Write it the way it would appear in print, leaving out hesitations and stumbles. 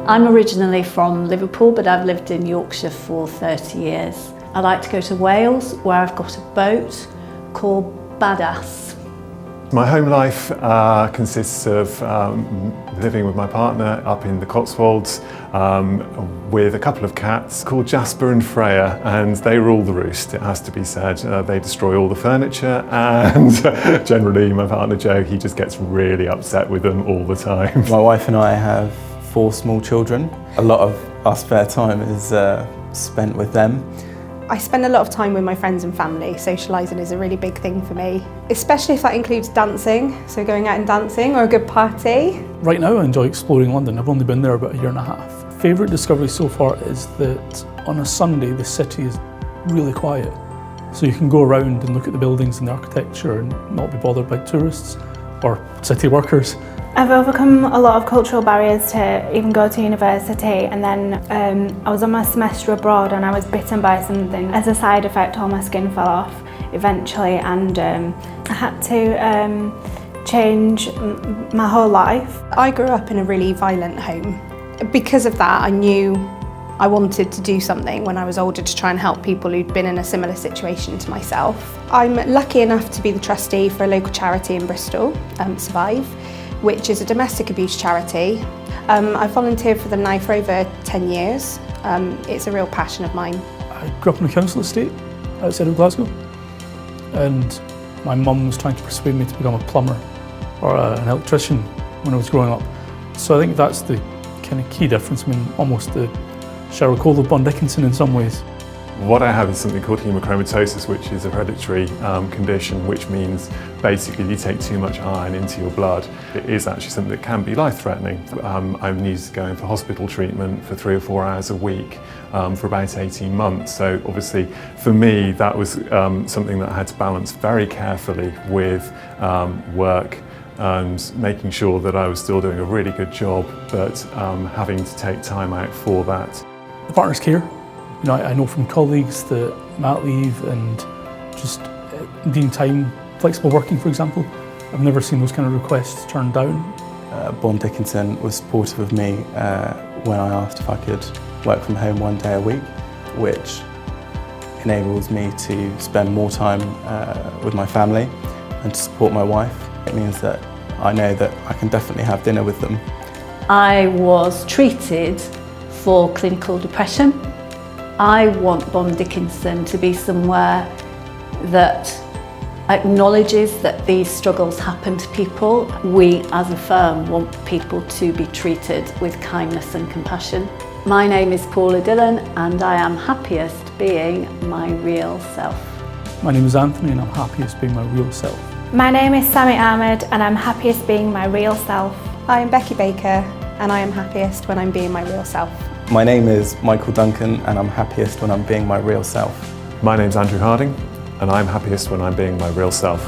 I'm originally from Liverpool, but I've lived in Yorkshire for 30 years. I like to go to Wales, where I've got a boat called Badass. My home life consists of living with my partner up in the Cotswolds with a couple of cats called Jasper and Freya, and they rule the roost, it has to be said. They destroy all the furniture, and generally my partner Joe, he just gets really upset with them all the time. My wife and I have 4 small children. A lot of our spare time is spent with them. I spend a lot of time with my friends and family. Socialising is a really big thing for me, especially if that includes dancing, so going out and dancing or a good party. Right now I enjoy exploring London. I've only been there about a year and a half. Favourite discovery so far is that on a Sunday the city is really quiet. So you can go around and look at the buildings and the architecture and not be bothered by tourists or city workers. I've overcome a lot of cultural barriers to even go to university, and then I was on my semester abroad and I was bitten by something. As a side effect, all my skin fell off eventually, and I had to change my whole life. I grew up in a really violent home. Because of that, I knew I wanted to do something when I was older to try and help people who'd been in a similar situation to myself. I'm lucky enough to be the trustee for a local charity in Bristol, Survive, which is a domestic abuse charity. I've volunteered for them now for over 10 years. It's a real passion of mine. I grew up in a council estate outside of Glasgow, and my mum was trying to persuade me to become a plumber or an electrician when I was growing up. So I think that's the kind of key difference. I mean, almost the Cheryl Cole of Bond Dickinson in some ways. What I have is something called hemochromatosis, which is a hereditary condition, which means basically you take too much iron into your blood. It is actually something that can be life-threatening. I needed to go in for hospital treatment for 3 or 4 hours a week for about 18 months. So obviously for me that was something that I had to balance very carefully with work and making sure that I was still doing a really good job, but having to take time out for that. The partners care. You know, I know from colleagues that mat leave and just being time, flexible working for example, I've never seen those kind of requests turned down. Bond Dickinson was supportive of me when I asked if I could work from home 1 day a week, which enables me to spend more time with my family and to support my wife. It means that I know that I can definitely have dinner with them. I was treated for clinical depression. I want Bond Dickinson to be somewhere that acknowledges that these struggles happen to people. We as a firm want people to be treated with kindness and compassion. My name is Paula Dillon and I am happiest being my real self. My name is Anthony and I'm happiest being my real self. My name is Sammy Ahmed and I'm happiest being my real self. I am Becky Baker and I am happiest when I'm being my real self. My name is Michael Duncan and I'm happiest when I'm being my real self. My name's Andrew Harding and I'm happiest when I'm being my real self.